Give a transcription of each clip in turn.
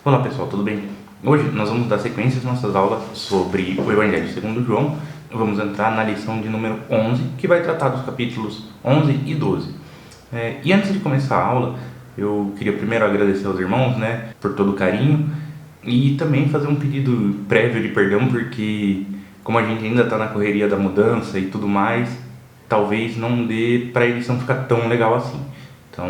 Olá pessoal, tudo bem? Hoje nós vamos dar sequência às nossas aulas sobre o Evangelho segundo João. Vamos entrar na lição de número 11, que vai tratar dos capítulos 11 e 12. E antes de começar a aula, eu queria primeiro agradecer aos irmãos, por todo o carinho e também fazer um pedido prévio de perdão, porque como a gente ainda está na correria da mudança e tudo mais, talvez não dê para a edição ficar tão legal assim. Então,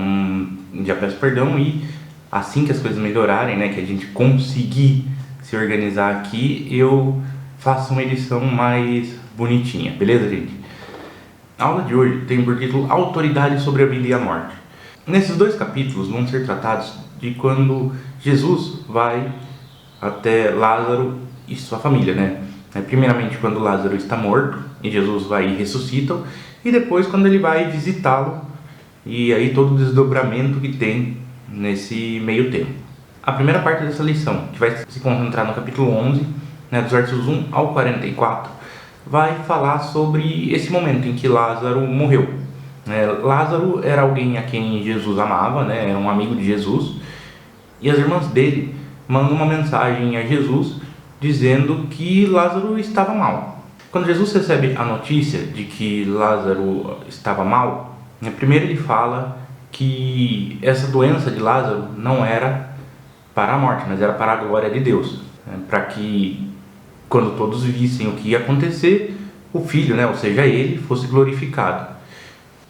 já peço perdão e assim que as coisas melhorarem, que a gente conseguir se organizar aqui, eu faço uma edição mais bonitinha, beleza, gente? A aula de hoje tem por título Autoridade sobre a Vida e a Morte. Nesses dois capítulos vão ser tratados de quando Jesus vai até Lázaro e sua família, Primeiramente quando Lázaro está morto e Jesus vai e ressuscita, e depois quando ele vai visitá-lo, e aí todo o desdobramento que tem nesse meio tempo. A primeira parte dessa lição, que vai se concentrar no capítulo 11, dos versos 1 ao 44, vai falar sobre esse momento em que Lázaro morreu. Lázaro era alguém a quem Jesus amava, era um amigo de Jesus, e as irmãs dele mandam uma mensagem a Jesus dizendo que Lázaro estava mal. Quando Jesus recebe a notícia de que Lázaro estava mal, primeiro ele fala que essa doença de Lázaro não era para a morte, mas era para a glória de Deus, para que quando todos vissem o que ia acontecer, o Filho, ou seja, ele, fosse glorificado.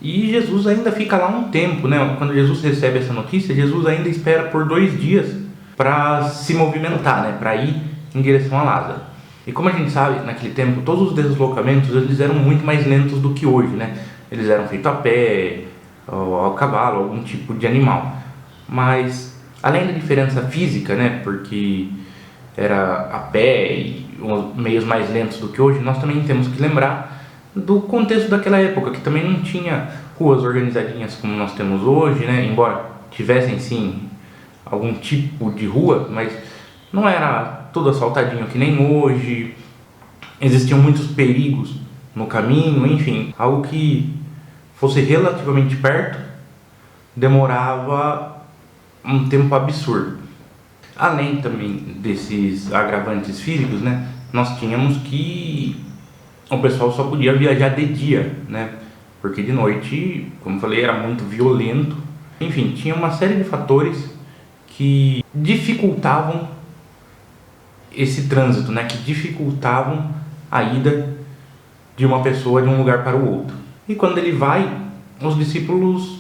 E Jesus ainda fica lá um tempo, Quando Jesus recebe essa notícia, Jesus ainda espera por 2 dias para se movimentar, para ir em direção a Lázaro. E como a gente sabe, naquele tempo, todos os deslocamentos eles eram muito mais lentos do que hoje, Eles eram feitos a pé, ao cavalo, algum tipo de animal. Mas, além da diferença física, porque era a pé e meios mais lentos do que hoje, nós também temos que lembrar do contexto daquela época, que também não tinha ruas organizadinhas como nós temos hoje, Embora tivessem sim algum tipo de rua, mas não era tudo asfaltadinho que nem hoje. Existiam muitos perigos no caminho, enfim, algo que fosse relativamente perto demorava um tempo absurdo. Além também desses agravantes físicos, nós tínhamos que o pessoal só podia viajar de dia, porque de noite, como eu falei, era muito violento. Enfim, tinha uma série de fatores que dificultavam esse trânsito, que dificultavam a ida de uma pessoa de um lugar para o outro. E quando ele vai, os discípulos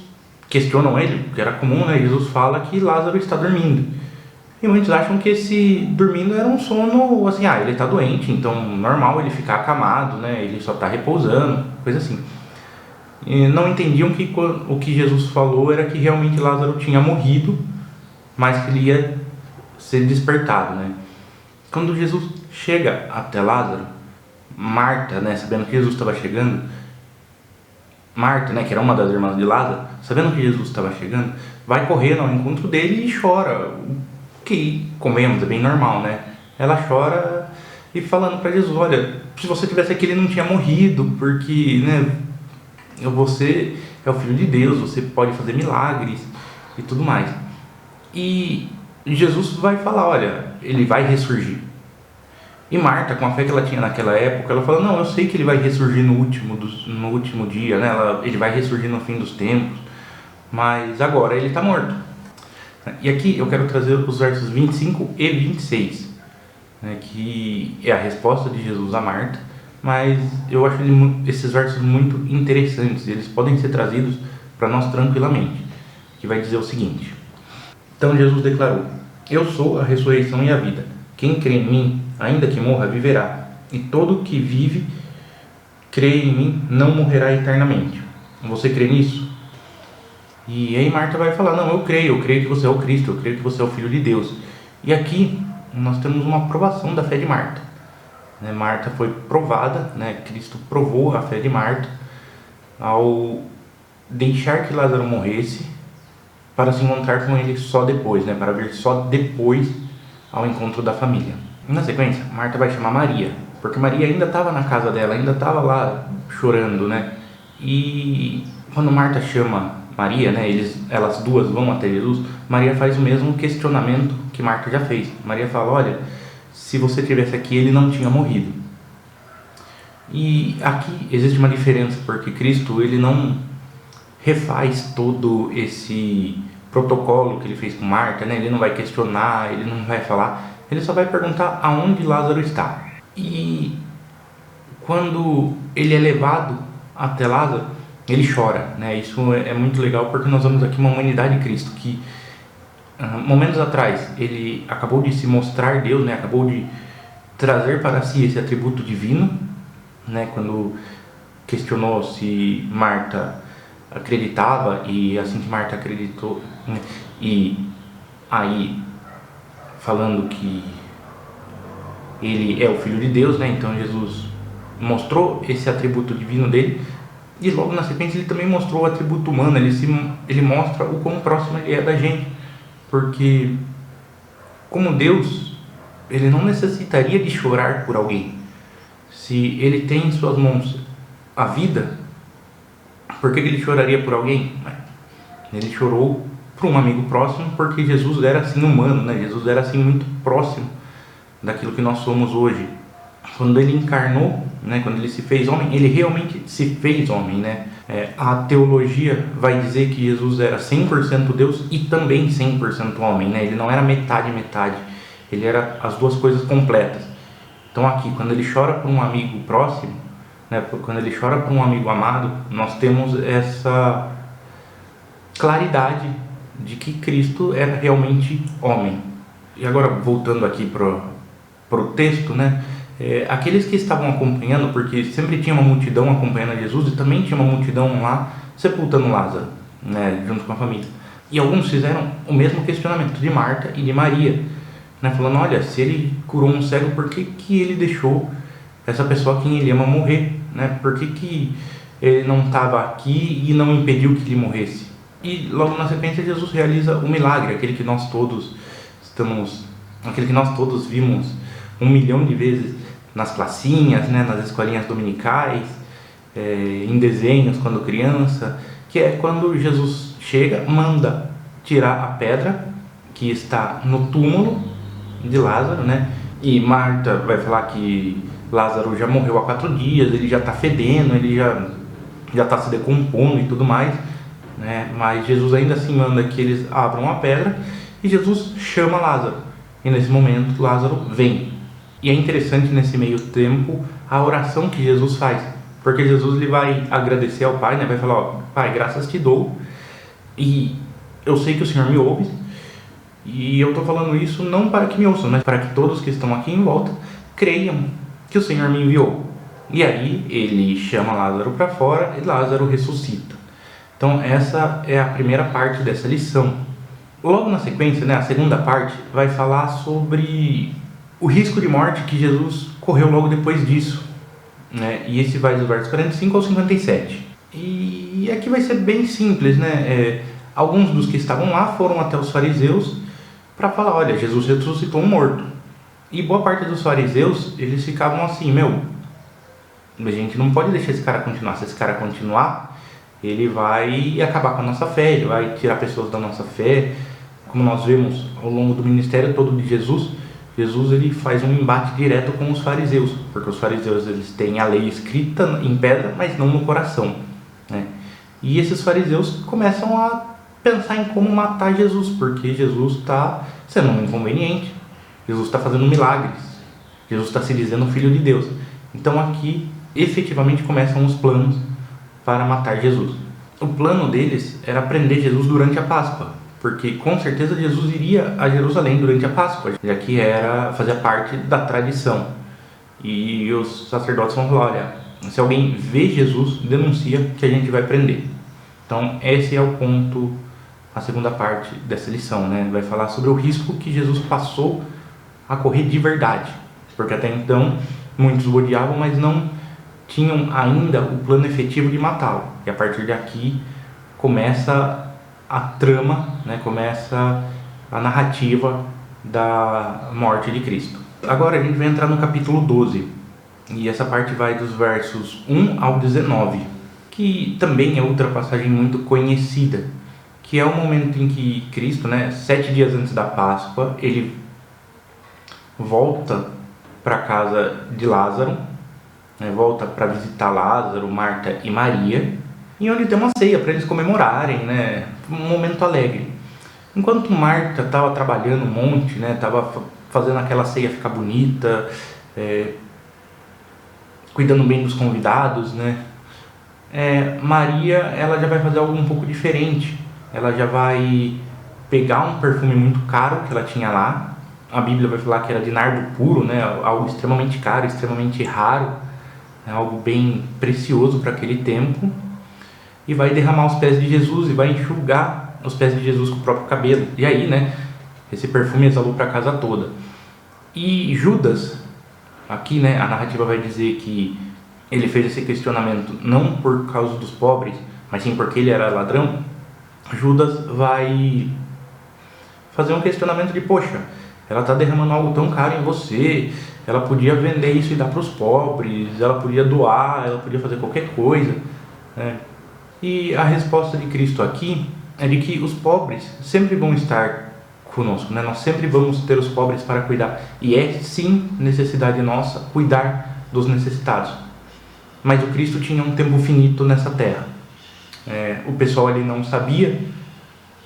questionam ele, porque era comum, Jesus fala que Lázaro está dormindo. E muitos acham que esse dormindo era um sono, assim, ele está doente, então normal ele ficar acamado, ele só está repousando, coisa assim. E não entendiam que o que Jesus falou era que realmente Lázaro tinha morrido, mas que ele ia ser despertado, Quando Jesus chega até Lázaro, Marta, sabendo que Jesus estava chegando, Marta, que era uma das irmãs de Lázaro, sabendo que Jesus estava chegando, vai correndo ao encontro dele e chora, que, convenhamos, é bem normal, Ela chora e falando para Jesus, olha, se você tivesse aqui ele não tinha morrido, porque, você é o Filho de Deus, você pode fazer milagres e tudo mais. E Jesus vai falar, olha, ele vai ressurgir. E Marta, com a fé que ela tinha naquela época, ela fala, não, eu sei que ele vai ressurgir no último dia, ele vai ressurgir no fim dos tempos, mas agora ele está morto. E aqui eu quero trazer os versos 25 e 26, que é a resposta de Jesus a Marta, mas eu acho esses versos muito interessantes, eles podem ser trazidos para nós tranquilamente, que vai dizer o seguinte: então Jesus declarou, eu sou a ressurreição e a vida, quem crê em mim, ainda que morra, viverá, e todo que vive, crê em mim, não morrerá eternamente. Você crê nisso? E aí Marta vai falar, não, eu creio que você é o Cristo, eu creio que você é o Filho de Deus. E aqui nós temos uma provação da fé de Marta. Marta foi provada, Cristo provou a fé de Marta ao deixar que Lázaro morresse para se encontrar com ele só depois, para vir só depois ao encontro da família. Na sequência, Marta vai chamar Maria, porque Maria ainda estava na casa dela, ainda estava lá chorando, E quando Marta chama Maria, né, elas duas vão até Jesus, Maria faz o mesmo questionamento que Marta já fez. Maria fala, olha, se você tivesse aqui, ele não tinha morrido. E aqui existe uma diferença, porque Cristo, ele não refaz todo esse protocolo que ele fez com Marta, né? Ele não vai questionar, ele não vai falar, ele só vai perguntar aonde Lázaro está. E quando ele é levado até Lázaro, ele chora, né? Isso é muito legal, porque nós vemos aqui uma humanidade de Cristo que momentos atrás ele acabou de se mostrar Deus, né? Acabou de trazer para si esse atributo divino, né? Quando questionou se Marta acreditava, e assim que Marta acreditou, né? E aí falando que ele é o Filho de Deus, né? Então Jesus mostrou esse atributo divino dele, e logo na sequência ele também mostrou o atributo humano. Ele mostra o quão próximo ele é da gente, porque como Deus, ele não necessitaria de chorar por alguém. Se ele tem em suas mãos a vida, por que ele choraria por alguém? Ele chorou por um amigo próximo, porque Jesus era assim humano, né? Jesus era assim muito próximo daquilo que nós somos hoje. Quando ele encarnou, né? Quando ele se fez homem, ele realmente se fez homem, né? A teologia vai dizer que Jesus era 100% Deus e também 100% homem, né? Ele não era metade, ele era as duas coisas completas. Então aqui, quando ele chora por um amigo próximo, né? Quando ele chora por um amigo amado, nós temos essa claridade de que Cristo era realmente homem. E agora, voltando aqui para o texto, né? Aqueles que estavam acompanhando, porque sempre tinha uma multidão acompanhando Jesus, e também tinha uma multidão lá sepultando Lázaro, né? Junto com a família. E alguns fizeram o mesmo questionamento de Marta e de Maria, né? Falando, olha, se ele curou um cego, por que ele deixou essa pessoa, quem ele ama, morrer, né? Por que ele não estava aqui e não impediu que ele morresse? E logo na sequência Jesus realiza o milagre, aquele que nós todos vimos 1 milhão de vezes nas classinhas, né, nas escolinhas dominicais, em desenhos quando criança, que é quando Jesus chega, manda tirar a pedra que está no túmulo de Lázaro, né? E Marta vai falar que Lázaro já morreu há 4 dias, ele já está fedendo, ele já está se decompondo e tudo mais, né? Mas Jesus ainda assim manda que eles abram a pedra, e Jesus chama Lázaro, e nesse momento Lázaro vem. E é interessante nesse meio tempo a oração que Jesus faz, porque Jesus ele vai agradecer ao Pai, né? Vai falar, ó, Pai, graças te dou, e eu sei que o Senhor me ouve, e eu estou falando isso não para que me ouçam, mas para que todos que estão aqui em volta creiam que o Senhor me enviou. E aí ele chama Lázaro para fora e Lázaro ressuscita. Então essa é a primeira parte dessa lição. Logo na sequência, né, a segunda parte vai falar sobre o risco de morte que Jesus correu logo depois disso, né? E esse vai dos versos 45 ao 57. E aqui vai ser bem simples, né? Alguns dos que estavam lá foram até os fariseus para falar, olha, Jesus ressuscitou um morto. E boa parte dos fariseus, eles ficavam assim, a gente não pode deixar esse cara continuar. Se esse cara continuar, ele vai acabar com a nossa fé, ele vai tirar pessoas da nossa fé. Como nós vemos ao longo do ministério todo de Jesus, ele faz um embate direto com os fariseus, porque os fariseus eles têm a lei escrita em pedra, mas não no coração, né? E esses fariseus começam a pensar em como matar Jesus, porque Jesus está sendo um inconveniente, Jesus está fazendo milagres, Jesus está se dizendo filho de Deus. Então aqui efetivamente começam os planos para matar Jesus. O plano deles era prender Jesus durante a Páscoa, porque com certeza Jesus iria a Jerusalém durante a Páscoa, já que fazia parte da tradição. E os sacerdotes vão falar, olha, se alguém vê Jesus, denuncia que a gente vai prender. Então esse é o ponto, a segunda parte dessa lição, né? Vai falar sobre o risco que Jesus passou a correr de verdade, porque até então muitos o odiavam, mas não tinham ainda o plano efetivo de matá-lo. E a partir daqui começa a trama, né? Começa a narrativa da morte de Cristo. Agora a gente vai entrar no capítulo 12, e essa parte vai dos versos 1 ao 19, que também é outra passagem muito conhecida, que é o momento em que Cristo, 7 dias antes da Páscoa, ele volta para a casa de Lázaro, volta para visitar Lázaro, Marta e Maria, e onde tem uma ceia para eles comemorarem, um momento alegre. Enquanto Marta estava trabalhando um monte, estava fazendo aquela ceia ficar bonita, cuidando bem dos convidados, Maria, ela já vai fazer algo um pouco diferente. Ela já vai pegar um perfume muito caro que ela tinha lá. A Bíblia vai falar que era de nardo puro, algo extremamente caro, extremamente raro, algo bem precioso para aquele tempo, e vai derramar os pés de Jesus e vai enxugar os pés de Jesus com o próprio cabelo. E aí, esse perfume exalou para a casa toda. E Judas, aqui, a narrativa vai dizer que ele fez esse questionamento não por causa dos pobres, mas sim porque ele era ladrão. Judas vai fazer um questionamento de: poxa, ela está derramando algo tão caro em você, ela podia vender isso e dar para os pobres, ela podia doar, ela podia fazer qualquer coisa, E a resposta de Cristo aqui é de que os pobres sempre vão estar conosco, Nós sempre vamos ter os pobres para cuidar, e é sim necessidade nossa cuidar dos necessitados. Mas o Cristo tinha um tempo finito nessa terra. O pessoal ali não sabia,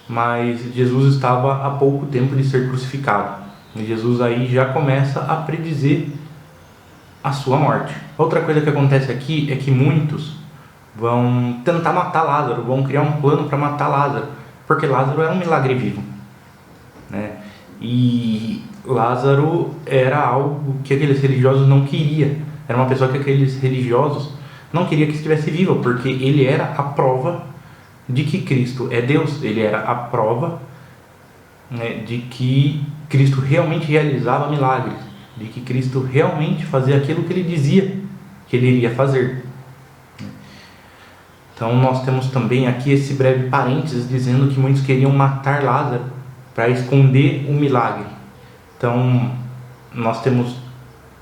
mas Jesus estava há pouco tempo de ser crucificado. E Jesus aí já começa a predizer a sua morte. Outra coisa que acontece aqui é que muitos vão tentar matar Lázaro, vão criar um plano para matar Lázaro, porque Lázaro era um milagre vivo, E Lázaro era algo que aqueles religiosos não queriam. Era uma pessoa que aqueles religiosos não queriam que estivesse viva, porque ele era a prova de que Cristo é Deus. Ele era a prova, de que Cristo realmente realizava milagres, de que Cristo realmente fazia aquilo que ele dizia que ele iria fazer. Então nós temos também aqui esse breve parênteses dizendo que muitos queriam matar Lázaro para esconder o milagre. Então nós temos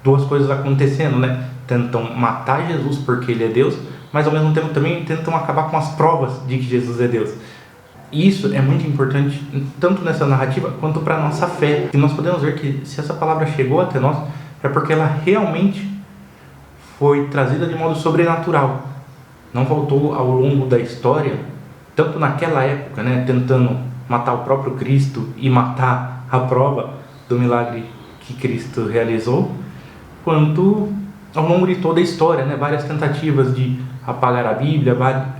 duas coisas acontecendo, Tentam matar Jesus porque ele é Deus, mas ao mesmo tempo também tentam acabar com as provas de que Jesus é Deus. E isso é muito importante, tanto nessa narrativa quanto para a nossa fé. E nós podemos ver que se essa palavra chegou até nós, é porque ela realmente foi trazida de modo sobrenatural. Não faltou ao longo da história, tanto naquela época, tentando matar o próprio Cristo e matar a prova do milagre que Cristo realizou, quanto ao longo de toda a história, várias tentativas de apagar a Bíblia,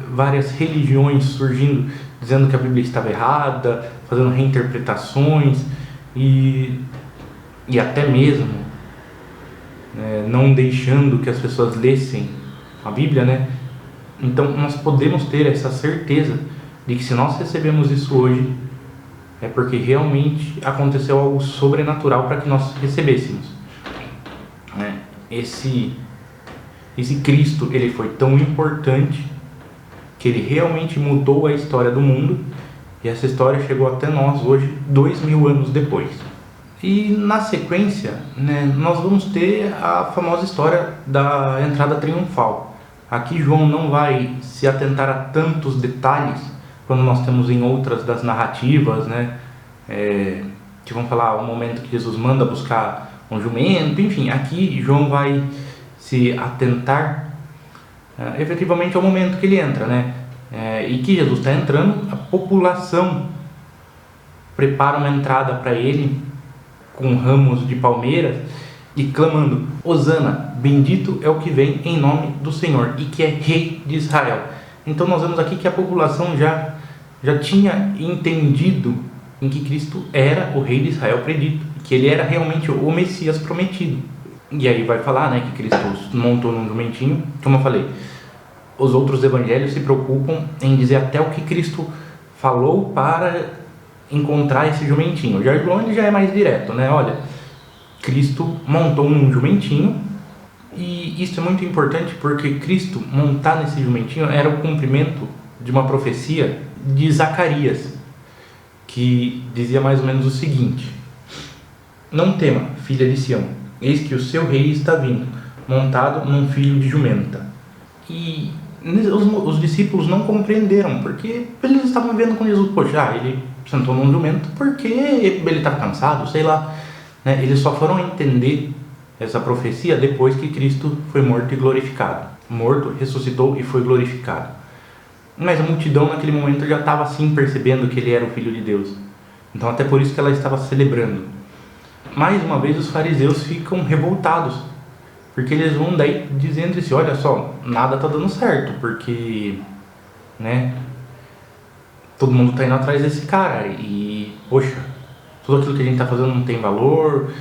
várias religiões surgindo, dizendo que a Bíblia estava errada, fazendo reinterpretações e até mesmo não deixando que as pessoas lessem a Bíblia, Então nós podemos ter essa certeza de que se nós recebemos isso hoje, é porque realmente aconteceu algo sobrenatural para que nós recebêssemos. Esse Cristo, ele foi tão importante que ele realmente mudou a história do mundo, e essa história chegou até nós hoje, 2000 anos depois. E na sequência, nós vamos ter a famosa história da entrada triunfal. Aqui João não vai se atentar a tantos detalhes quando nós temos em outras das narrativas, que vão falar o momento que Jesus manda buscar um jumento, enfim. Aqui João vai se atentar efetivamente ao momento que ele entra, e que Jesus está entrando, a população prepara uma entrada para ele com ramos de palmeiras e clamando: Hosana, bendito é o que vem em nome do Senhor e que é rei de Israel. Então nós vemos aqui que a população já tinha entendido em que Cristo era o rei de Israel predito, que ele era realmente o Messias prometido. E aí vai falar, que Cristo montou num jumentinho. Como eu falei, os outros evangelhos se preocupam em dizer até o que Cristo falou para encontrar esse jumentinho. Já João, ele já é mais direto, olha, Cristo montou num jumentinho, e isso é muito importante porque Cristo montar nesse jumentinho era o cumprimento de uma profecia de Zacarias, que dizia mais ou menos o seguinte: não tema, filha de Sião, eis que o seu rei está vindo, montado num filho de jumenta. E os discípulos não compreenderam, porque eles estavam vendo com Jesus, poxa, ele sentou num jumento porque ele estava cansado, sei lá, né? Eles só foram entender essa profecia depois que Cristo foi morto e glorificado. Morto, ressuscitou e foi glorificado. Mas a multidão naquele momento já estava assim percebendo que ele era o Filho de Deus. Então até por isso que ela estava celebrando. Mais uma vez os fariseus ficam revoltados, porque eles vão daí dizendo assim, olha só, nada está dando certo, porque, né, todo mundo está indo atrás desse cara e, poxa, tudo aquilo que a gente está fazendo não tem valor,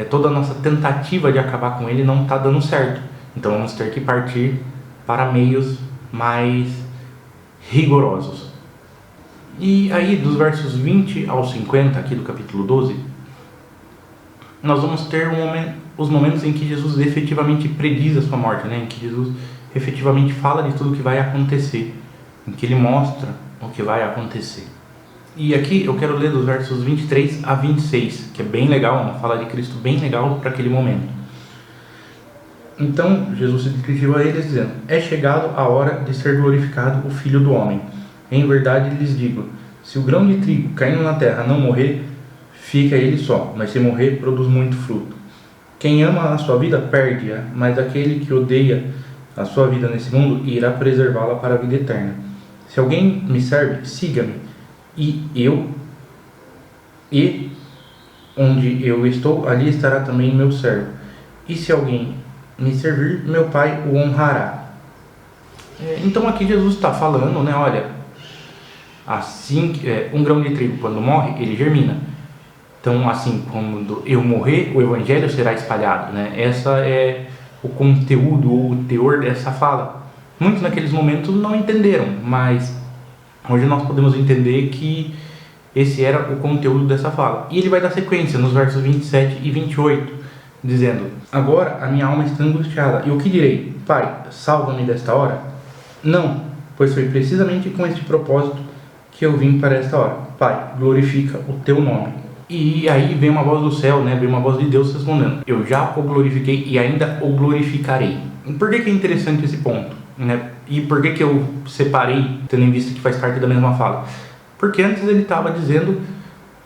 toda a nossa tentativa de acabar com ele não está dando certo. Então vamos ter que partir para meios mais rigorosos. E aí, dos versos 20 ao 50, aqui do capítulo 12, nós vamos ter os momentos em que Jesus efetivamente prediz a sua morte, né? Em que Jesus efetivamente fala de tudo o que vai acontecer, em que ele mostra o que vai acontecer. E aqui eu quero ler dos versos 23 a 26, que é bem legal, uma fala de Cristo bem legal para aquele momento. Então Jesus se dirigiu a eles dizendo, é chegado a hora de ser glorificado o Filho do Homem. Em verdade lhes digo, se o grão de trigo caindo na terra não morrer, fica ele só, mas se morrer, produz muito fruto. Quem ama a sua vida, perde-a, mas aquele que odeia a sua vida nesse mundo, irá preservá-la para a vida eterna. Se alguém me serve, siga-me, e onde eu estou, ali estará também meu servo. E se alguém me servir, meu Pai o honrará. Então aqui Jesus está falando, né, olha, assim, um grão de trigo quando morre, ele germina. Então, assim, quando eu morrer, o evangelho será espalhado, né? Essa é o conteúdo ou o teor dessa fala. Muitos naqueles momentos não entenderam, mas hoje nós podemos entender que esse era o conteúdo dessa fala. E ele vai dar sequência nos versos 27 e 28, dizendo, agora a minha alma está angustiada, e o que direi? Pai, salva-me desta hora? Não, pois foi precisamente com este propósito que eu vim para esta hora. Pai, glorifica o teu nome. E aí vem uma voz do céu, né? Vem uma voz de Deus respondendo, eu já o glorifiquei e ainda o glorificarei. Por que é interessante esse ponto, né? E por que eu separei, tendo em vista que faz parte da mesma fala? Porque antes ele estava dizendo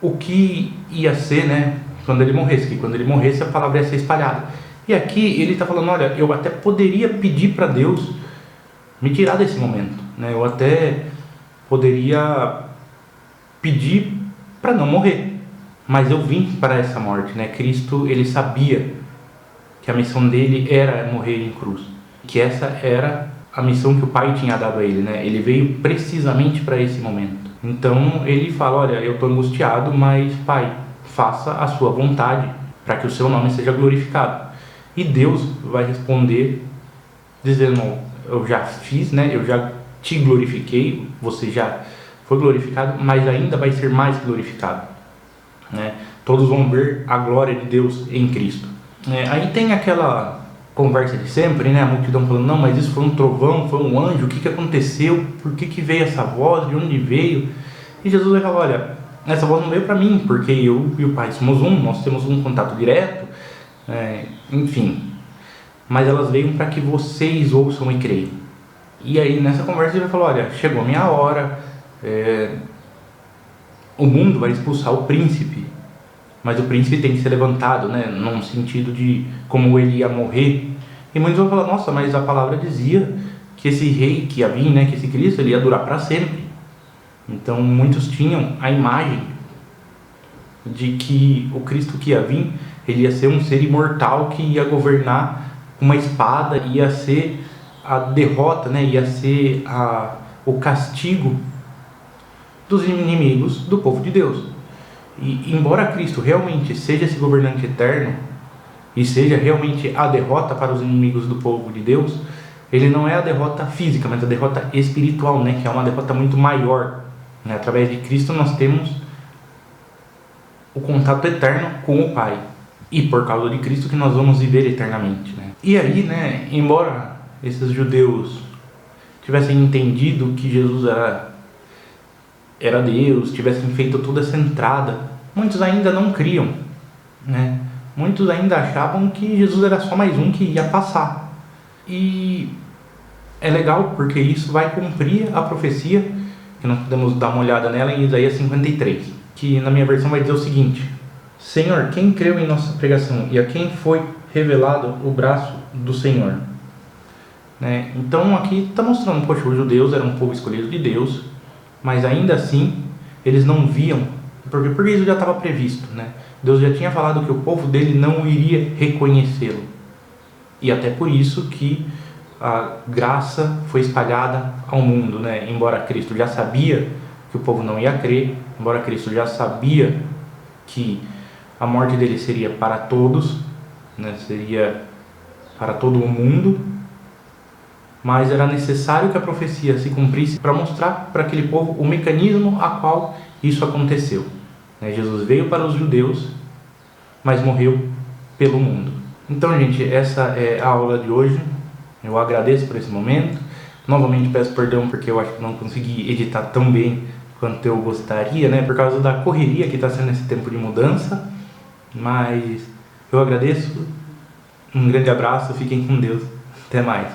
o que ia ser, né, quando ele morresse, que quando ele morresse a palavra ia ser espalhada. E aqui ele está falando, olha, eu até poderia pedir para Deus me tirar desse momento, né? Eu até poderia pedir para não morrer, mas eu vim para essa morte, né? Cristo, ele sabia que a missão dele era morrer em cruz, que essa era a missão que o Pai tinha dado a ele, né? Ele veio precisamente para esse momento. Então ele fala, olha, eu estou angustiado, mas Pai, faça a sua vontade para que o seu nome seja glorificado. E Deus vai responder dizendo, eu já fiz, né? Eu já te glorifiquei, você já foi glorificado, mas ainda vai ser mais glorificado, né? Todos vão ver a glória de Deus em Cristo. Aí tem aquela conversa de sempre, né? A multidão falando, não, mas isso foi um trovão, foi um anjo, o que aconteceu? Por que veio essa voz? De onde veio? E Jesus vai falar, olha, essa voz não veio para mim, porque eu e o Pai somos um, nós temos um contato direto, enfim. Mas elas veio para que vocês ouçam e creiam. E aí nessa conversa ele vai falar, olha, chegou a minha hora, o mundo vai expulsar o príncipe, mas o príncipe tem que ser levantado, né, num sentido de como ele ia morrer. E muitos vão falar, nossa, mas a palavra dizia que esse rei que ia vir, né, que esse Cristo, ele ia durar para sempre. Então muitos tinham a imagem de que o Cristo que ia vir, ele ia ser um ser imortal que ia governar com uma espada, ia ser a derrota, né, ia ser o castigo dos inimigos do povo de Deus. E embora Cristo realmente seja esse governante eterno e seja realmente a derrota para os inimigos do povo de Deus, ele não é a derrota física, mas a derrota espiritual, né, que é uma derrota muito maior, né? Através de Cristo nós temos o contato eterno com o Pai, e por causa de Cristo que nós vamos viver eternamente, né? E aí, né, embora esses judeus tivessem entendido que Jesus era Deus, tivessem feito toda essa entrada, muitos ainda não criam, né? Muitos ainda achavam que Jesus era só mais um que ia passar. E é legal porque isso vai cumprir a profecia, que nós podemos dar uma olhada nela em Isaías 53, que na minha versão vai dizer o seguinte: Senhor, quem creu em nossa pregação e a quem foi revelado o braço do Senhor? Né? Então aqui está mostrando, poxa, os judeus eram um povo escolhido de Deus, mas ainda assim eles não viam, porque isso já estava previsto, né? Deus já tinha falado que o povo dele não iria reconhecê-lo, e até por isso que a graça foi espalhada ao mundo, né? Embora Cristo já sabia que o povo não ia crer, embora Cristo já sabia que a morte dele seria para todos, né? Seria para todo o mundo, mas era necessário que a profecia se cumprisse para mostrar para aquele povo o mecanismo a qual isso aconteceu. Jesus veio para os judeus, mas morreu pelo mundo. Então, gente, essa é a aula de hoje. Eu agradeço por esse momento. Novamente peço perdão porque eu acho que não consegui editar tão bem quanto eu gostaria, né? Por causa da correria que está sendo esse tempo de mudança. Mas eu agradeço. Um grande abraço, fiquem com Deus. Até mais.